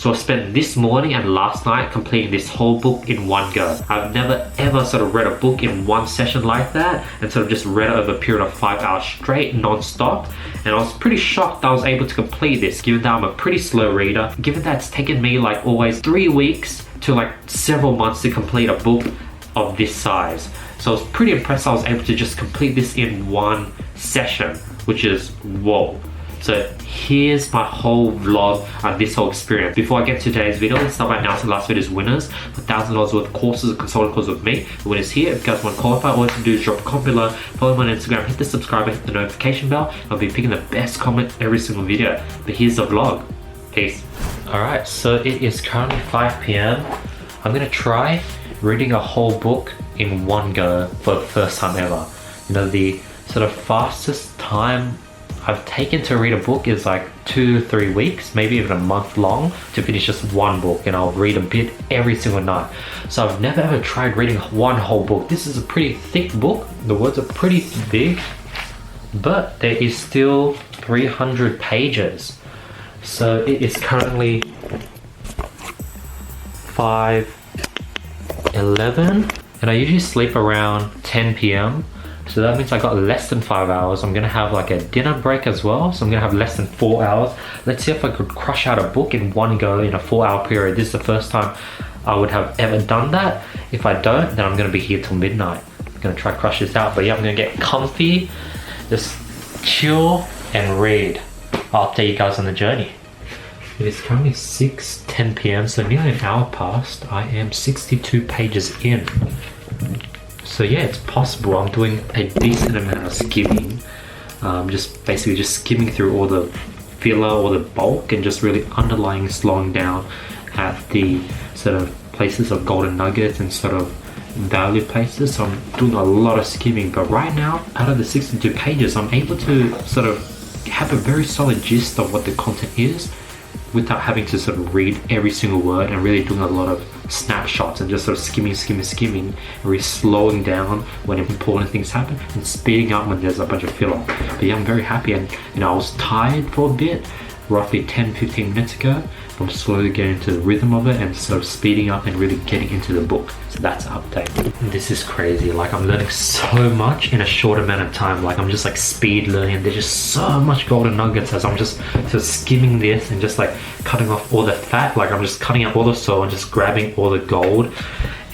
So I spent this morning and last night completing this whole book in one go. I've never ever sort of read a book in one session like that and sort of just read it over a period of 5 hours straight, non-stop. And I was pretty shocked I was able to complete this, given that I'm a pretty slow reader, given that it's taken me like always 3 weeks to like several months to complete a book of this size. So I was pretty impressed I was able to just complete this in one session, which is whoa. So here's my whole vlog of this whole experience. Before I get to today's video, let's start by announcing last video's winners for $1,000 worth of courses and consulting courses with me. The winners here. If you guys want to qualify, all you have to do is drop a comment below, follow me on Instagram, hit the subscribe and hit the notification bell. I'll be picking the best comment every single video. But here's the vlog. Peace. Alright, so it is currently 5 p.m. I'm gonna try reading a whole book in one go for the first time ever. You know, the sort of fastest time I've taken to read a book is like 2 to 3 weeks, maybe even a month long, to finish just one book, and I'll read a bit every single night. So I've never ever tried reading one whole book. This is a pretty thick book. The words are pretty big, but there is still 300 pages. So it is currently 5:11, and I usually sleep around 10 p.m. So that means I got less than 5 hours. I'm gonna have like a dinner break as well, so I'm gonna have less than 4 hours. Let's see if I could crush out a book in one go in a 4-hour period. This is the first time I would have ever done that. If I don't, then I'm gonna be here till midnight. I'm gonna try to crush this out, but yeah, I'm gonna get comfy, just chill and read. I'll update you guys on the journey. It is currently 6:10 p.m, so nearly an hour passed. I am 62 pages in. So yeah, it's possible. I'm doing a decent amount of skimming. Just basically just skimming through all the filler or the bulk and just really underlying, slowing down at the sort of places of golden nuggets and sort of value places. So I'm doing a lot of skimming, but right now, out of the 62 pages, I'm able to sort of have a very solid gist of what the content is without having to sort of read every single word, and really doing a lot of snapshots and just sort of skimming and really slowing down when important things happen and speeding up when there's a bunch of filler. But yeah, I'm very happy, and you know, I was tired for a bit roughly 10-15 minutes ago. I'm slowly getting into the rhythm of it and sort of speeding up and really getting into the book. So that's an update. This is crazy. Like, I'm learning so much in a short amount of time. Like, I'm just like speed learning. There's just so much golden nuggets as I'm just sort of skimming this and just like cutting off all the fat. Like, I'm just cutting out all the soul and just grabbing all the gold.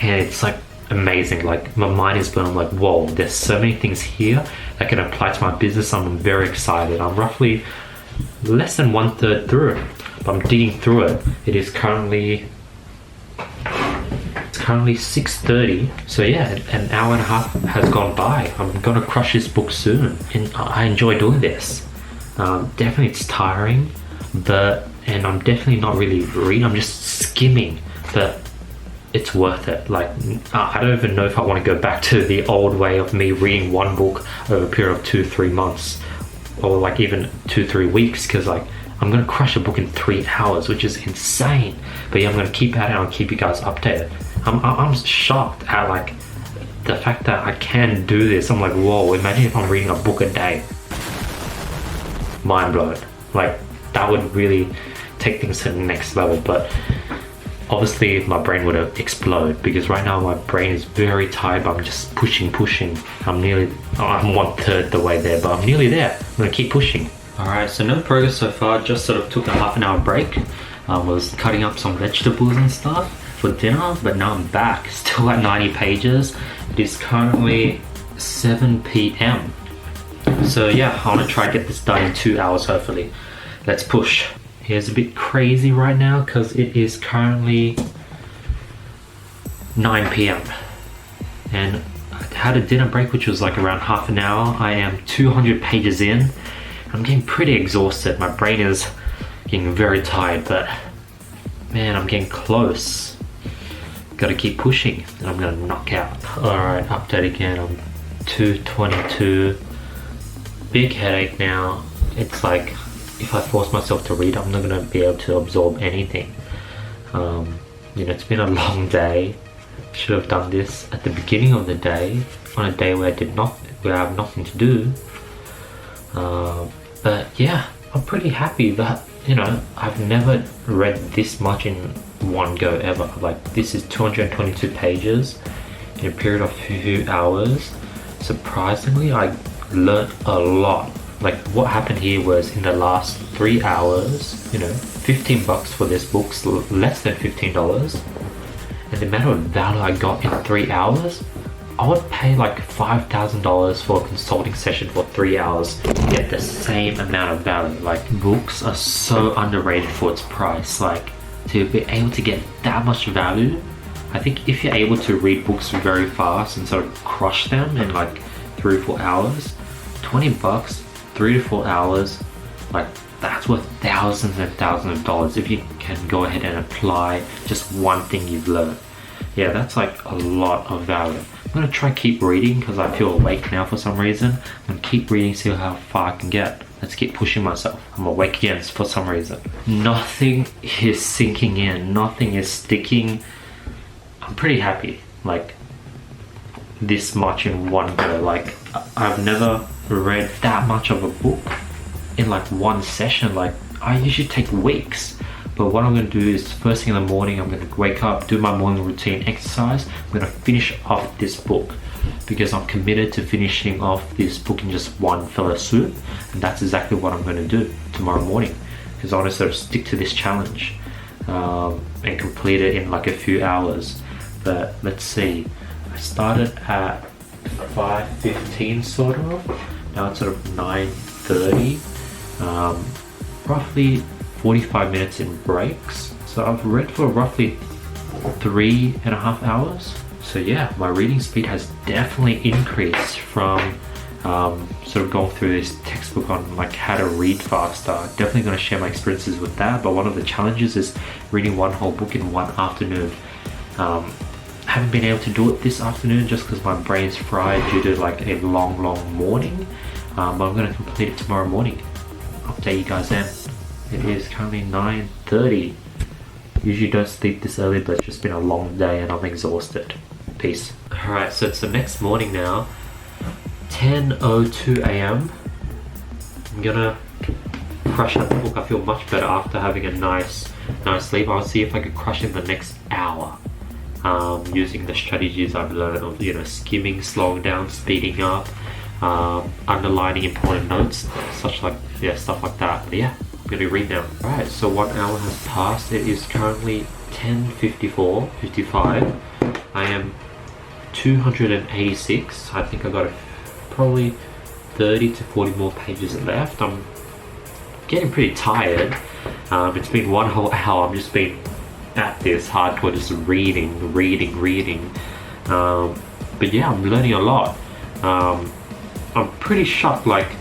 And it's like amazing. Like, my mind is blown. I'm like, whoa, there's so many things here that can apply to my business. I'm very excited. I'm roughly less than 1/3 through. I'm digging through it. It is currently 6:30. So yeah, an hour and a half has gone by. I'm gonna crush this book soon, and I enjoy doing this. Definitely it's tiring, and I'm definitely not really reading. I'm just skimming, but it's worth it. Like, I don't even know if I want to go back to the old way of me reading one book over a period of 2-3 months, or like even 2-3 weeks, because like, I'm gonna crush a book in 3 hours, which is insane. But yeah, I'm gonna keep at it and I'll keep you guys updated. I'm shocked at like the fact that I can do this. I'm like, whoa, imagine if I'm reading a book a day. Mind blown. Like, that would really take things to the next level. But obviously my brain would have exploded, because right now my brain is very tired, but I'm just pushing. I'm 1/3 the way there, but I'm nearly there. I'm gonna keep pushing. Alright, so no progress so far. Just sort of took a half an hour break. I was cutting up some vegetables and stuff for dinner, but now I'm back. Still at 90 pages. It is currently 7 p.m. So yeah, I want to try to get this done in 2 hours hopefully. Let's push. It's a bit crazy right now because it is currently 9 p.m. and I had a dinner break which was like around half an hour. I am 200 pages in. I'm getting pretty exhausted. My brain is getting very tired, but man, I'm getting close. Gotta keep pushing and I'm gonna knock out. Alright, update again. I'm 2:22. Big headache now. It's like, if I force myself to read, I'm not gonna be able to absorb anything. You know, it's been a long day. Should have done this at the beginning of the day, on a day where I have nothing to do. But yeah, I'm pretty happy that you know, I've never read this much in one go ever. Like, this is 222 pages in a period of 2 hours. Surprisingly, I learned a lot. Like, what happened here was, in the last 3 hours, you know, 15 bucks for this book's less than $15, and the amount of value I got in 3 hours, I would pay like $5,000 for a consulting session for 3 hours to get the same amount of value. Like, books are so underrated for its price. Like, to be able to get that much value, I think if you're able to read books very fast and sort of crush them in like 3 or 4 hours, 20 bucks, 3 to 4 hours, like, that's worth thousands and thousands of dollars if you can go ahead and apply just one thing you've learned. Yeah, that's like a lot of value. I'm gonna try keep reading because I feel awake now for some reason. I'm gonna keep reading, see how far I can get. Let's keep pushing myself. I'm awake again for some reason. Nothing is sinking in, nothing is sticking. I'm pretty happy, like, this much in one go. Like, I've never read that much of a book in like one session. Like, I usually take weeks. But what I'm going to do is, first thing in the morning, I'm going to wake up, do my morning routine exercise. I'm going to finish off this book because I'm committed to finishing off this book in just one fell swoop. And that's exactly what I'm going to do tomorrow morning, because I want to sort of stick to this challenge and complete it in like a few hours. But let's see, I started at 5:15 sort of, now it's sort of 9:30, roughly 45 minutes in breaks. So I've read for roughly 3.5 hours. So yeah, my reading speed has definitely increased from sort of going through this textbook on like how to read faster. Definitely going to share my experiences with that. But one of the challenges is reading one whole book in one afternoon. Haven't been able to do it this afternoon just because my brain's fried due to like a long morning. But I'm going to complete it tomorrow morning. Update you guys then. It is currently 9:30. Usually don't sleep this early, but it's just been a long day and I'm exhausted. Peace. Alright, so it's the next morning now. 10:02 a.m. I'm gonna crush out the book. I feel much better after having a nice sleep. I'll see if I could crush in the next hour. Using the strategies I've learned of, you know, skimming, slowing down, speeding up, underlining important notes, stuff like that. But yeah, I'm gonna read now. Alright, so 1 hour has passed. It is currently 10:55. I am 286. I think I got probably 30 to 40 more pages left. I'm getting pretty tired. It's been one whole hour. I've just been at this hardcore, just reading. But yeah, I'm learning a lot. I'm pretty shocked, like,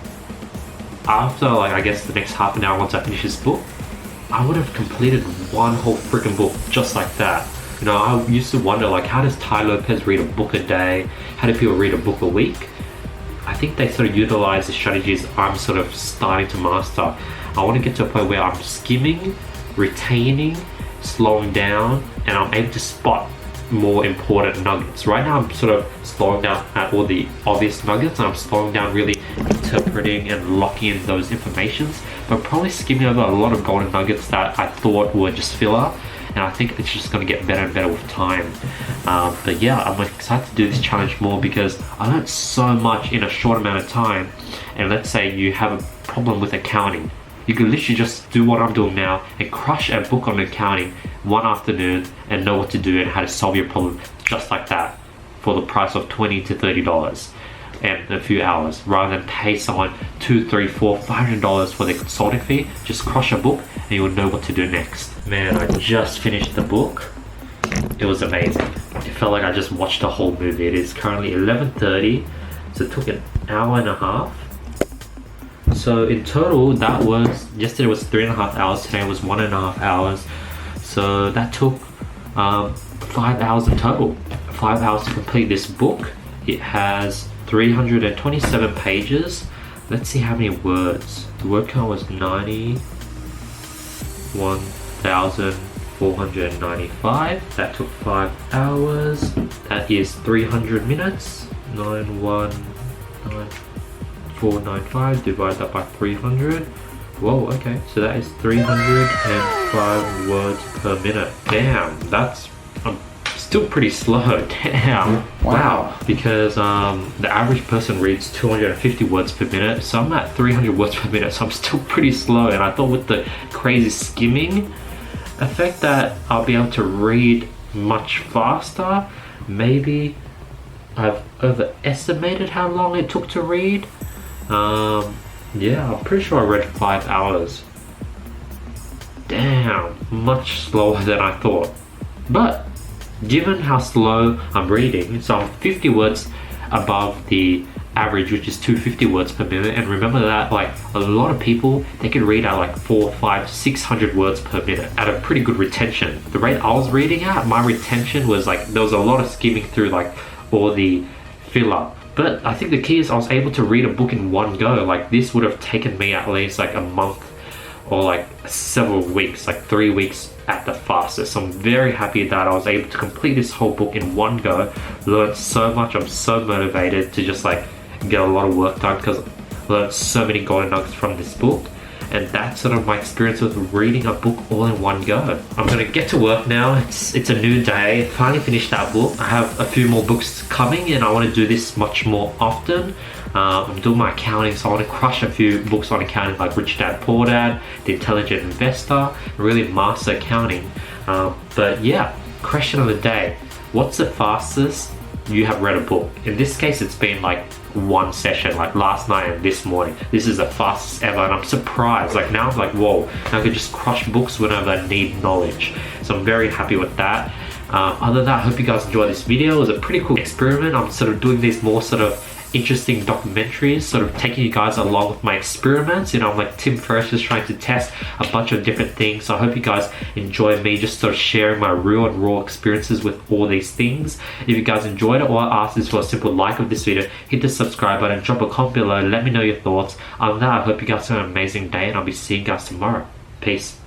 after like I guess the next half an hour once I finish this book, I would have completed one whole freaking book just like that. You know, I used to wonder, like, how does Tai Lopez read a book a day? How do people read a book a week? I think they sort of utilize the strategies I'm sort of starting to master. I want to get to a point where I'm skimming, retaining, slowing down, and I'm able to spot more important nuggets. Right now I'm sort of slowing down at all the obvious nuggets, and I'm slowing down really interpreting and locking in those informations, but probably skimming over a lot of golden nuggets that I thought were just filler, and I think it's just going to get better and better with time. But yeah, I'm excited to do this challenge more because I learned so much in a short amount of time. And let's say you have a problem with accounting, you could literally just do what I'm doing now and crush a book on accounting one afternoon and know what to do and how to solve your problem just like that for the price of $20 to $30 and a few hours, rather than pay someone $200, $300, $400, $500 for their consulting fee. Just crush a book and you'll know what to do next. Man, I just finished the book. It was amazing. It felt like I just watched a whole movie. It is currently 11:30, so it took an hour and a half. So in total, that was, yesterday was 3.5 hours, today was 1.5 hours. So that took 5 hours in total. 5 hours to complete this book. It has 327 pages. Let's see how many words. The word count was 91,495. That took 5 hours. That is 300 minutes. 919. 495, divide that by 300, Whoa, okay, so that is 305 words per minute. Damn, that's still pretty slow. Damn. Wow. Because the average person reads 250 words per minute, so I'm at 300 words per minute, so I'm still pretty slow. And I thought with the crazy skimming effect that I'll be able to read much faster. Maybe I've overestimated how long it took to read. Yeah, I'm pretty sure I read 5 hours. Damn, much slower than I thought. But given how slow I'm reading, so I'm 50 words above the average, which is 250 words per minute. And remember that like a lot of people, they can read at like 400, 500, 600 words per minute at a pretty good retention. The rate I was reading at, my retention was like, there was a lot of skimming through like all the filler. But I think the key is I was able to read a book in one go. Like this would have taken me at least like a month or like several weeks, like 3 weeks at the fastest. So I'm very happy that I was able to complete this whole book in one go. Learned so much. I'm so motivated to just like get a lot of work done because I learned so many golden nuggets from this book. And that's sort of my experience with reading a book all in one go. I'm gonna get to work now. It's a new day. Finally finished that book. I have a few more books coming and I want to do this much more often. I'm doing my accounting, so I want to crush a few books on accounting like Rich Dad Poor Dad, The Intelligent Investor, really master accounting. But yeah, question of the day. What's the fastest you have read a book? In this case, it's been like one session, like last night and this morning. This is the fastest ever and I'm surprised. Like now I'm like, whoa, I could just crush books whenever I need knowledge. So I'm very happy with that. Other than that, I hope you guys enjoyed this video. It was a pretty cool experiment. I'm sort of doing these more sort of interesting documentaries, sort of taking you guys along with my experiments. You know, I'm like Tim Ferriss, just trying to test a bunch of different things. So I hope you guys enjoy me just sort of sharing my real and raw experiences with all these things. If you guys enjoyed it, all I ask is for a simple like of this video, hit the subscribe button, drop a comment below, let me know your thoughts. Other than that, I hope you guys have an amazing day and I'll be seeing you guys tomorrow. Peace.